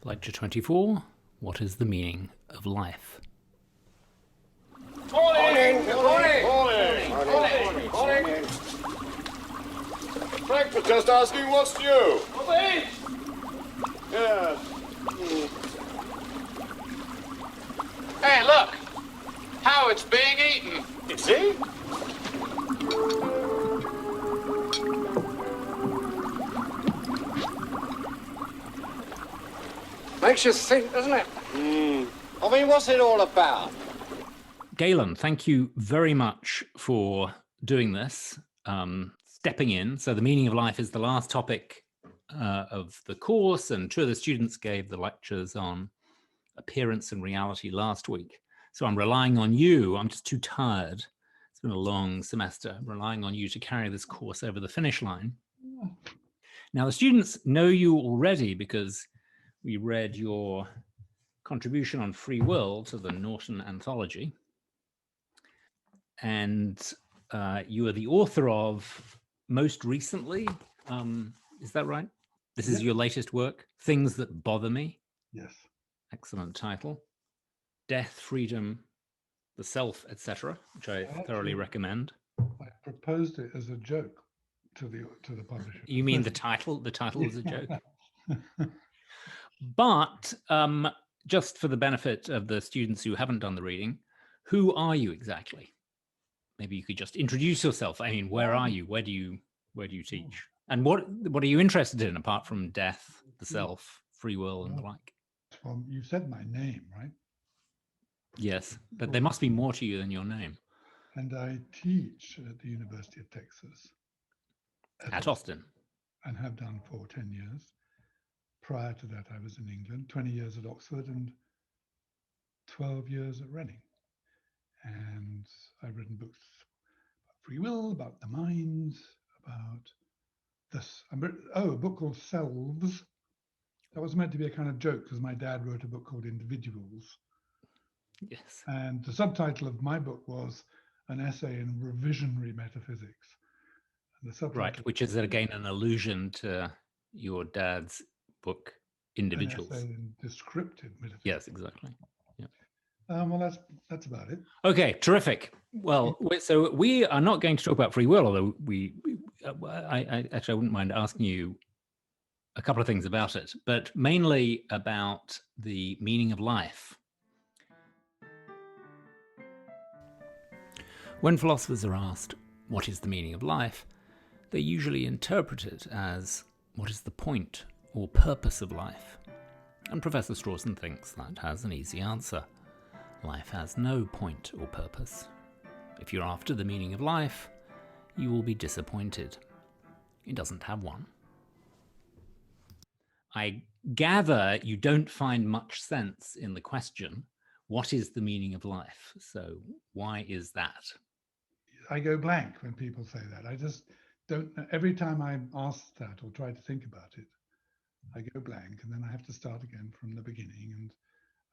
Lecture 24, what is the meaning of life? Morning! Morning! Frank was just asking what's new. Wait! Yes. Hey, look! How it's being eaten! You see? Makes you think, doesn't it? I mean, what's it all about? Galen, thank you very much for doing this, stepping in. So the meaning of life is the last topic of the course, and two of the students gave the lectures on appearance and reality last week. So I'm relying on you. I'm just too tired. It's been a long semester. I'm relying on you to carry this course over the finish line. Now, the students know you already because we read your contribution on free will to the Norton Anthology. And you are the author of, most recently, is that right? This is your latest work, Things That Bother Me. Yes. Excellent title. Death, Freedom, the Self, etc., which I thoroughly recommend. I proposed it as a joke to the publisher. You mean the title? The title is a joke. But just for the benefit of the students who haven't done the reading, who are you exactly? Maybe you could just introduce yourself. I mean, where are you? Where do you teach? And what are you interested in apart from death, the self, free will, and the like? Well, you said my name, right? Yes, but there must be more to you than your name. And I teach at the University of Texas. At Austin. And have done for 10 years. Prior to that, I was in England, 20 years at Oxford and 12 years at Reading. And I've written books about free will, about the mind, about this. A book called Selves. That was meant to be a kind of joke because my dad wrote a book called Individuals. Yes. And the subtitle of my book was an essay in revisionary metaphysics. And the subtitle, right, which is again an allusion to your dad's book, Individuals. An essay in descriptive metaphysics. Yes, exactly. Yeah. Well, that's about it. Okay, terrific. Well, so we are not going to talk about free will, although I actually wouldn't mind asking you a couple of things about it, but mainly about the meaning of life. When philosophers are asked, what is the meaning of life, they usually interpret it as, what is the point or purpose of life? And Professor Strawson thinks that has an easy answer. Life has no point or purpose. If you're after the meaning of life, you will be disappointed. It doesn't have one. I gather you don't find much sense in the question, what is the meaning of life? So why is that? I go blank when people say that. I just don't know. Every time I'm asked that or try to think about it, I go blank and then I have to start again from the beginning.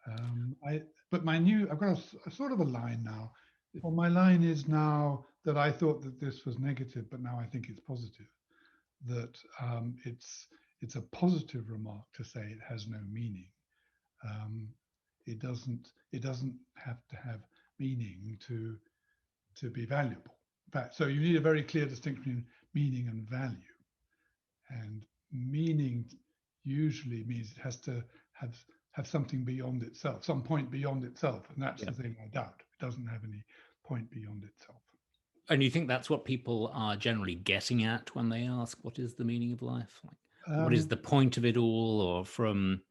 And I've got a sort of a line now. Well, my line is now that I thought that this was negative, but now I think it's positive. That it's a positive remark to say it has no meaning. It doesn't have to have meaning to be valuable. In fact, so you need a very clear distinction between meaning and value. And meaning usually means it has to have something beyond itself, some point beyond itself. And that's the thing I doubt. It doesn't have any point beyond itself. And you think that's what people are generally getting at when they ask, what is the meaning of life? Like, what is the point of it all? Or from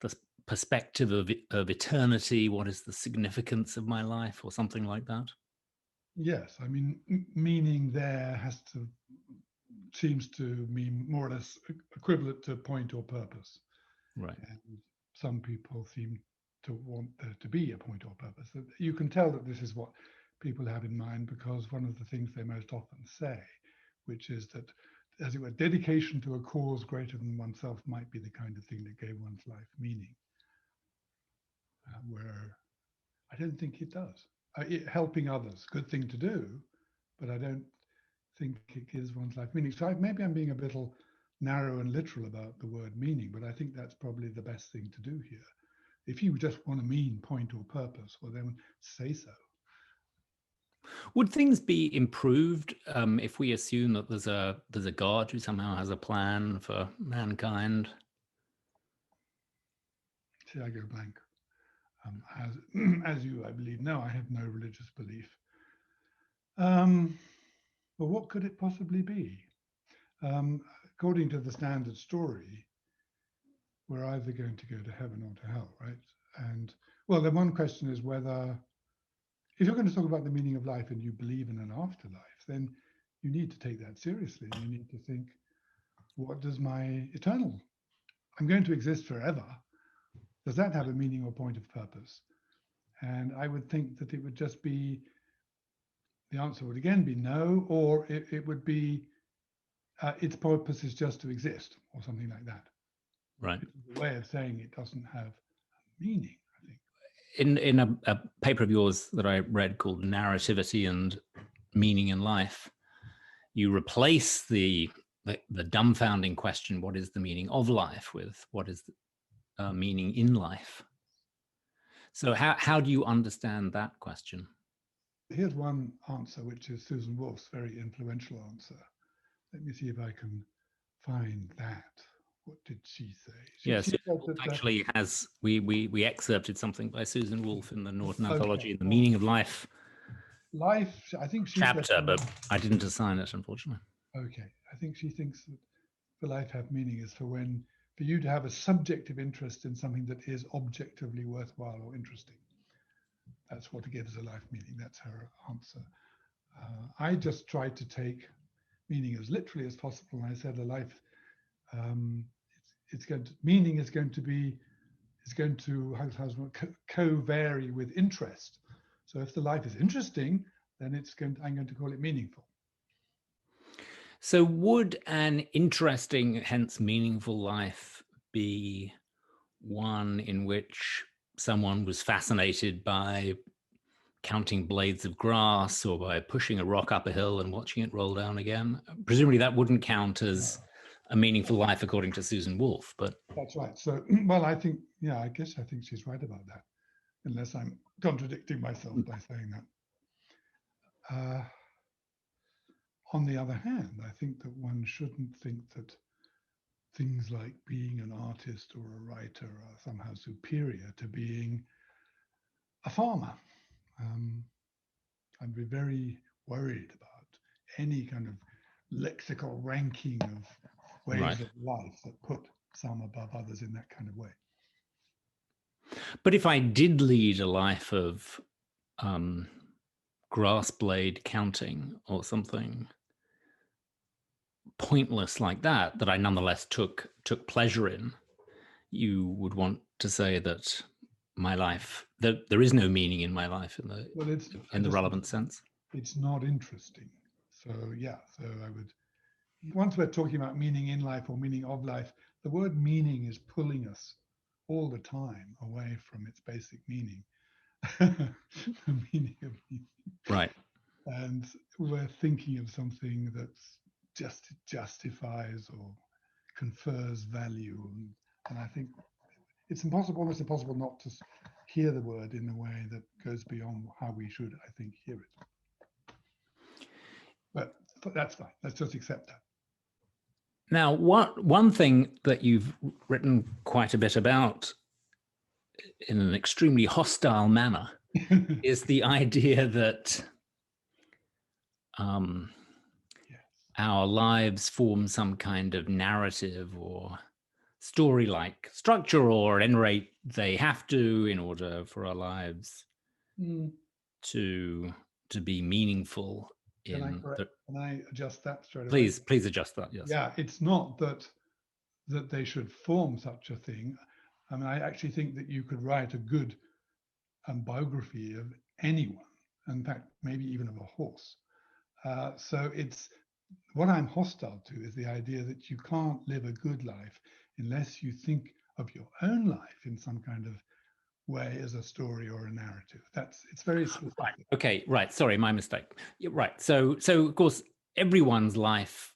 the perspective of eternity, what is the significance of my life, or something like that? Yes, I mean, meaning there seems to mean more or less equivalent to point or purpose. Right. And some people seem to want there to be a point or purpose. You can tell that this is what people have in mind because one of the things they most often say, which is that, as it were, dedication to a cause greater than oneself might be the kind of thing that gave one's life meaning. Where I don't think it does. Helping others, good thing to do, but I don't think it gives one's life meaning. So maybe I'm being a little narrow and literal about the word meaning, but I think that's probably the best thing to do here. If you just want to mean point or purpose, well, then say so. Would things be improved if we assume that there's a God who somehow has a plan for mankind? See, I go blank. As you, I believe, know, I have no religious belief. But what could it possibly be? According to the standard story, we're either going to go to heaven or to hell, right? And well, the one question is whether, if you're going to talk about the meaning of life and you believe in an afterlife, then you need to take that seriously. You need to think, what does my eternal, I'm going to exist forever, does that have a meaning or point of purpose? And I would think that it would just be, the answer would again be no, or it would be its purpose is just to exist, or something like that. Right. It's a way of saying it doesn't have meaning, I think. In a paper of yours that I read called Narrativity and Meaning in Life, you replace the dumbfounding question, what is the meaning of life, with what is the meaning in life? So how do you understand that question? Here's one answer, which is Susan Wolf's very influential answer. Let me see if I can find that. What did she say? Yes, she said that, actually has, we excerpted something by Susan Wolf in the Norton Okay. Anthology, The Meaning of Life life, I think she chapter, said, but I didn't assign it, unfortunately. okay, I think she thinks that for life have meaning is for you to have a subjective interest in something that is objectively worthwhile or interesting. That's what gives a life meaning. That's her answer. I just tried to take meaning as literally as possible. And I said a life, meaning is going to co-vary with interest. So if the life is interesting, then I'm going to call it meaningful. So would an interesting, hence meaningful life be one in which someone was fascinated by counting blades of grass or by pushing a rock up a hill and watching it roll down again? Presumably that wouldn't count as a meaningful life according to Susan Wolf, but... That's right. So, well, I think she's right about that, unless I'm contradicting myself by saying that. On the other hand, I think that one shouldn't think that things like being an artist or a writer are somehow superior to being a farmer. I'd be very worried about any kind of lexical ranking of ways Right. of life that put some above others in that kind of way. But if I did lead a life of grass blade counting or something pointless like that, that I nonetheless took pleasure in, you would want to say that my life, that there is no meaning in my life in the relevant sense. It's not interesting. So yeah, so I would, once we're talking about meaning in life or meaning of life, the word meaning is pulling us all the time away from its basic meaning. The meaning of meaning. Right. And we're thinking of something that's just justifies or confers value. And I think it's almost impossible not to hear the word in a way that goes beyond how we should, I think, hear it. But that's fine. Let's just accept that. Now, one thing that you've written quite a bit about in an extremely hostile manner is the idea that our lives form some kind of narrative or story-like structure, or at any rate, they have to in order for our lives to be meaningful. Can I adjust that straight away? Away? Please adjust that, yes. Yeah, it's not that they should form such a thing. I mean, I actually think that you could write a good biography of anyone, in fact, maybe even of a horse. So it's, what I'm hostile to is the idea that you can't live a good life unless you think of your own life in some kind of way as a story or a narrative. It's very specific. Right. Okay, right. Sorry, my mistake. Right. So of course, everyone's life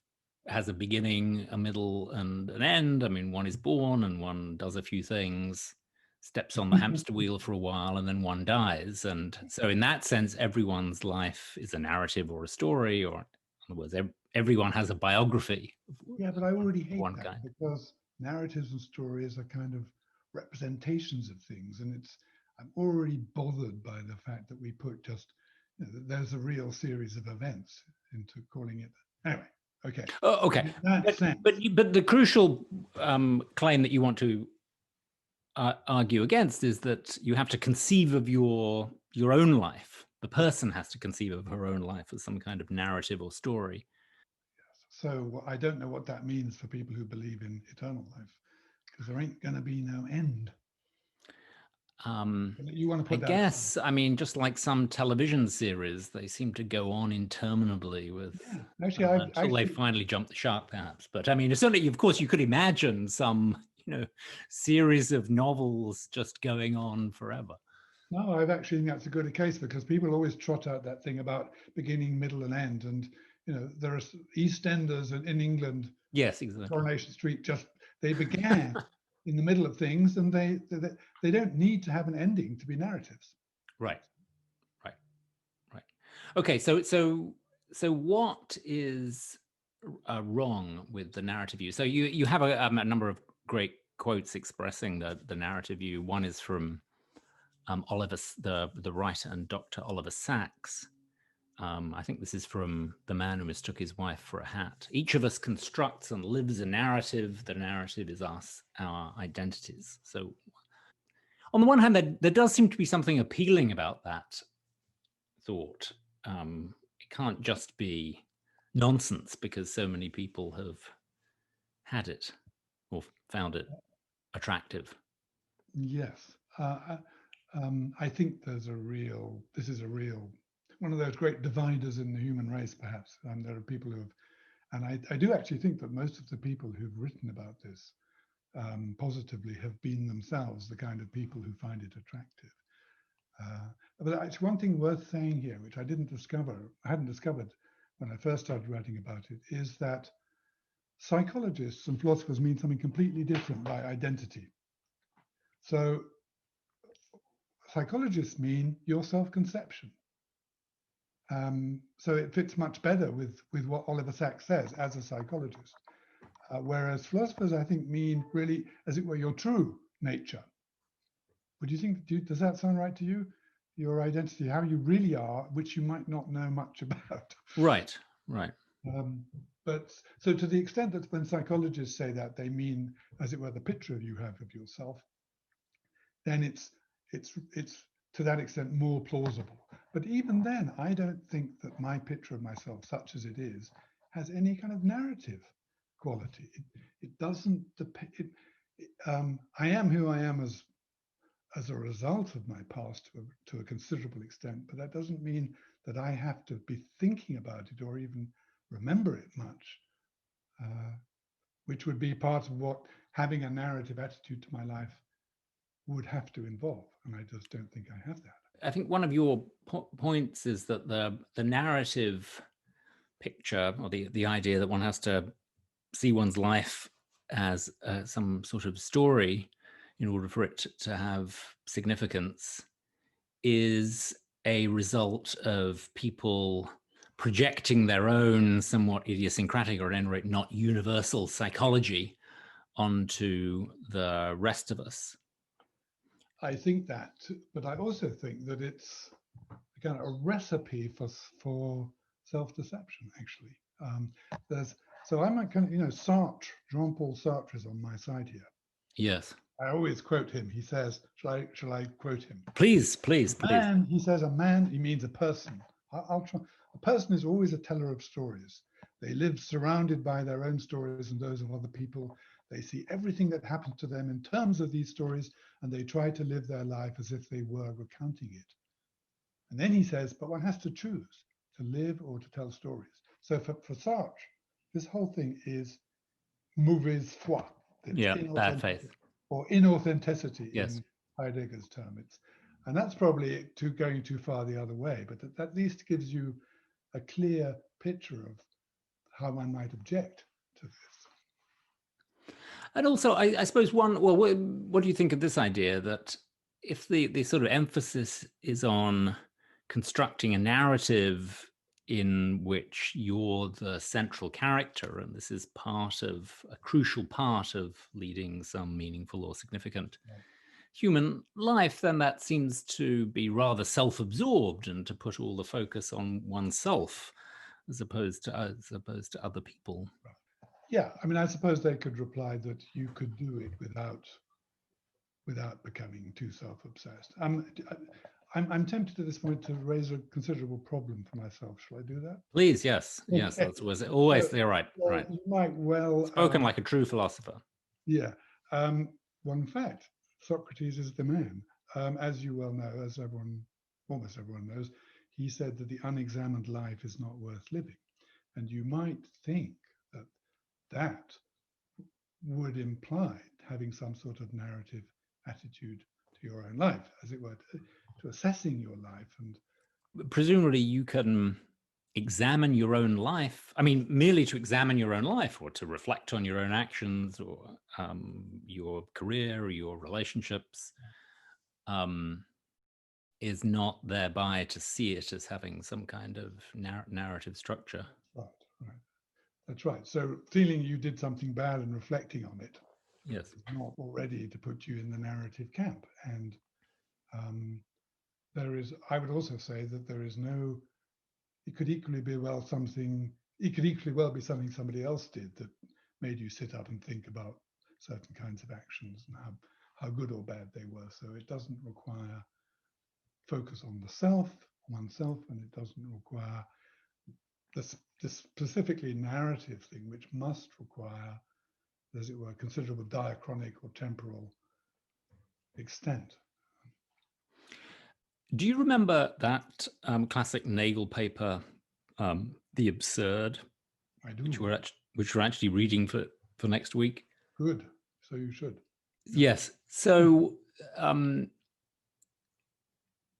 has a beginning, a middle, and an end. I mean, one is born and one does a few things, steps on the hamster wheel for a while, and then one dies. And so in that sense, everyone's life is a narrative or a story, or in other words, everyone has a biography. Yeah, but I already hate One that kind. because narratives and stories are kind of representations of things, and I'm already bothered by the fact that we put just that there's a real series of events into calling it. Anyway, okay. Oh, okay. In that sense, But the crucial claim that you want to argue against is that you have to conceive of your own life. The person has to conceive of her own life as some kind of narrative or story. so I don't know what that means for people who believe in eternal life, because there ain't going to be no end. You want to I put that? guess, I mean, just like some television series, they seem to go on interminably with Actually, until they finally jump the shark, perhaps. But I mean, certainly, of course, you could imagine some, series of novels just going on forever. No, I've actually think that's a good case, because people always trot out that thing about beginning, middle, and end. And there are EastEnders in England. Yes, exactly. Coronation Street they began in the middle of things, and they don't need to have an ending to be narratives. Right. Okay, so what is wrong with the narrative view? So you have a number of great quotes expressing the narrative view. One is from Oliver, the writer and Dr. Oliver Sacks. I think this is from The Man Who Mistook His Wife for a Hat. Each of us constructs and lives a narrative. The narrative is us, our identities. So on the one hand, there does seem to be something appealing about that thought. It can't just be nonsense because so many people have had it or found it attractive. Yes. I think this is a real, one of those great dividers in the human race, perhaps. There are people who have, and I do actually think that most of the people who've written about this positively have been themselves the kind of people who find it attractive. But it's one thing worth saying here, which I hadn't discovered when I first started writing about it, is that psychologists and philosophers mean something completely different by identity. So psychologists mean your self-conception. So it fits much better with what Oliver Sacks says as a psychologist. Whereas philosophers, I think, mean really, as it were, your true nature. Would you think, does that sound right to you? Your identity, how you really are, which you might not know much about. Right. But so to the extent that when psychologists say that, they mean, as it were, the picture you have of yourself, then it's to that extent more plausible. But even then, I don't think that my picture of myself, such as it is, has any kind of narrative quality. It doesn't depend. I am who I am as a result of my past to a considerable extent, but that doesn't mean that I have to be thinking about it or even remember it much, which would be part of what having a narrative attitude to my life would have to involve. And I just don't think I have that. I think one of your points is that the narrative picture, or the idea that one has to see one's life as some sort of story in order for it to have significance, is a result of people projecting their own somewhat idiosyncratic, or at any rate not universal, psychology onto the rest of us. I think that, but I also think that it's kind of a recipe for self-deception, actually. So I might kind of, Sartre, Jean-Paul Sartre is on my side here. Yes. I always quote him. He says, shall I quote him? Please. Man, he says, a man, he means a person. I'll try. A person is always a teller of stories. They live surrounded by their own stories and those of other people. They see everything that happens to them in terms of these stories, and they try to live their life as if they were recounting it. And then he says, but one has to choose to live or to tell stories. So for Sartre, this whole thing is mauvaise foi. Yeah, bad faith. Or inauthenticity, yes, in Heidegger's term. And that's probably going too far the other way, but that at least gives you a clear picture of how one might object to this. And also, I suppose what do you think of this idea that if the sort of emphasis is on constructing a narrative in which you're the central character, and this is a crucial part of leading some meaningful or significant human life, then that seems to be rather self-absorbed and to put all the focus on oneself as opposed to other people. Yeah, I mean, I suppose they could reply that you could do it without becoming too self-obsessed. I'm tempted at this point to raise a considerable problem for myself. Shall I do that? Please, yes, yes, Okay. that was always there, right, Well, right. you might well Spoken like a true philosopher. Yeah. One fact: Socrates is the man. As you well know, as almost everyone knows, he said that the unexamined life is not worth living, and you might think that would imply having some sort of narrative attitude to your own life, as it were, to assessing your life. And presumably you can examine your own life. I mean, merely to examine your own life or to reflect on your own actions or your career or your relationships is not thereby to see it as having some kind of narrative structure. Right. That's right. So feeling you did something bad and reflecting on it, yes, is not already to put you in the narrative camp. And I would also say that there is no, it could equally well be something somebody else did that made you sit up and think about certain kinds of actions and how good or bad they were. So it doesn't require focus on oneself, and it doesn't require this specifically narrative thing, which must require, as it were, considerable diachronic or temporal extent. Do you remember that classic Nagel paper, The Absurd? I do. Which we're actually reading for next week. Good. So you should. Yes. So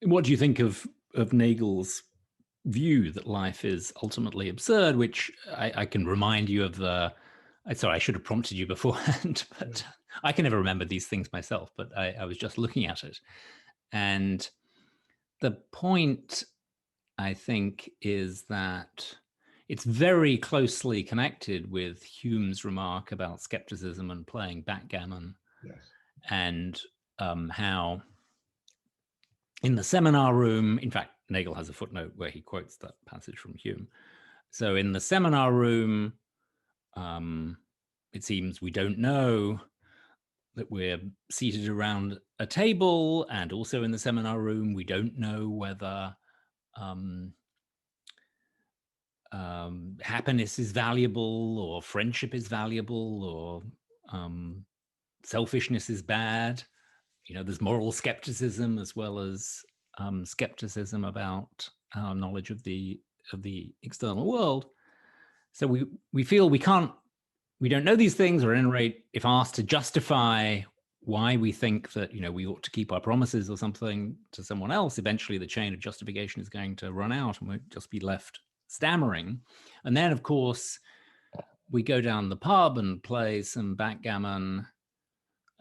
what do you think of Nagel's view that life is ultimately absurd, which I can remind you of sorry, I should have prompted you beforehand, but I can never remember these things myself, but I was just looking at it. And the point, I think, is that it's very closely connected with Hume's remark about skepticism and playing backgammon. Yes. And how in the seminar room, in fact, Nagel has a footnote where he quotes that passage from Hume. So in the seminar room, it seems we don't know that we're seated around a table, and also in the seminar room, we don't know whether happiness is valuable or friendship is valuable or selfishness is bad. You know, there's moral skepticism as well as skepticism about our knowledge of the external world. So we feel we don't know these things, or at any rate, if asked to justify why we think that, you know, we ought to keep our promises or something to someone else, eventually the chain of justification is going to run out and we'll just be left stammering. And then, of course, we go down the pub and play some backgammon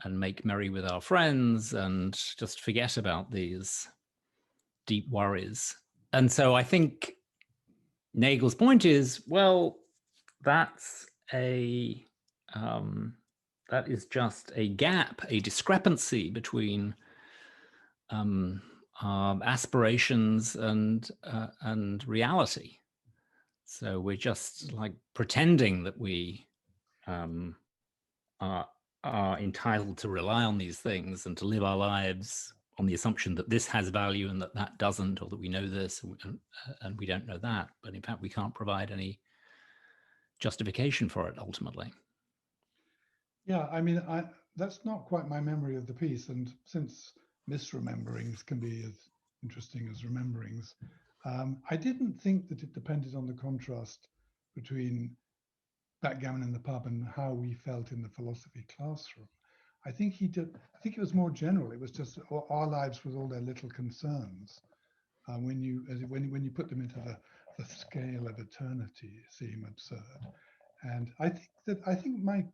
and make merry with our friends and just forget about these deep worries. And so I think Nagel's point is, well, that is just a gap, a discrepancy between our aspirations and reality. So we're just like pretending that we are entitled to rely on these things and to live our lives on the assumption that this has value and that doesn't, or that we know this and we don't know that. But in fact, we can't provide any justification for it ultimately. Yeah, I mean, that's not quite my memory of the piece. And since misrememberings can be as interesting as rememberings, I didn't think that it depended on the contrast between backgammon in the pub and how we felt in the philosophy classroom. I think it was more general. It was just our lives with all their little concerns. When you put them into the scale of eternity, seem absurd. And I think my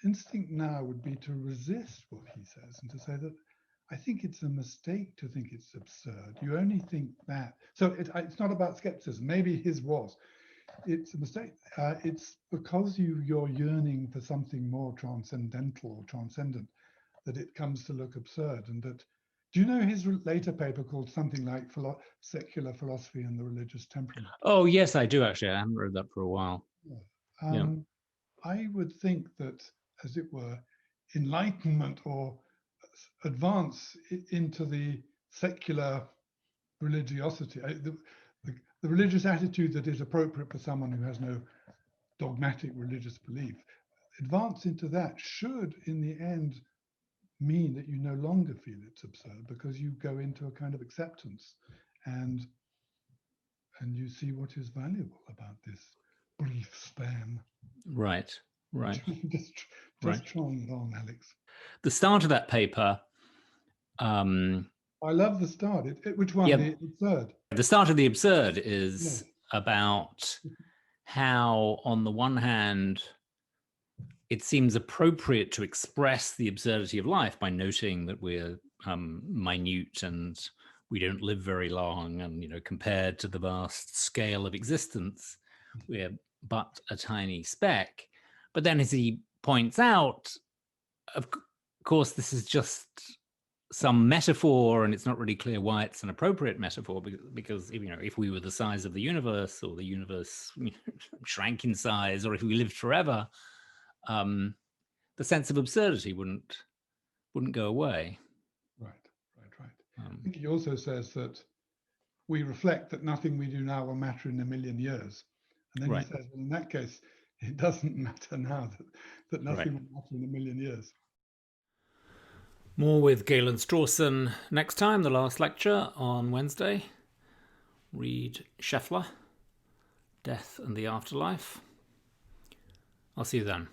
instinct now would be to resist what he says and to say that I think it's a mistake to think it's absurd. You only think that. So it's not about skepticism. Maybe his was. It's a mistake. It's because you're yearning for something more transcendental or transcendent that it comes to look absurd. And that, do you know his later paper called something like Secular Philosophy and the Religious Temperament? Oh, yes, I do actually. I haven't read that for a while. I would think that, as it were, enlightenment or advance into the secular religiosity, the religious attitude that is appropriate for someone who has no dogmatic religious belief, advance into that should, in the end, mean that you no longer feel it's absurd, because you go into a kind of acceptance and you see what is valuable about this brief span. Right. just trying it on, Alex. The start of that paper. I love the start. Which one? Yeah. The absurd. The start of the absurd is about how, on the one hand, it seems appropriate to express the absurdity of life by noting that we're minute and we don't live very long, and compared to the vast scale of existence, we're but a tiny speck. But then, as he points out, of course, this is just some metaphor, and it's not really clear why it's an appropriate metaphor, because if we were the size of the universe, or the universe shrank in size, or if we lived forever, the sense of absurdity wouldn't go away. Right. I think he also says that we reflect that nothing we do now will matter in a million years. And then he says, well, in that case, it doesn't matter now that nothing will matter in a million years. More with Galen Strawson next time, the last lecture on Wednesday. Read Scheffler, Death and the Afterlife. I'll see you then.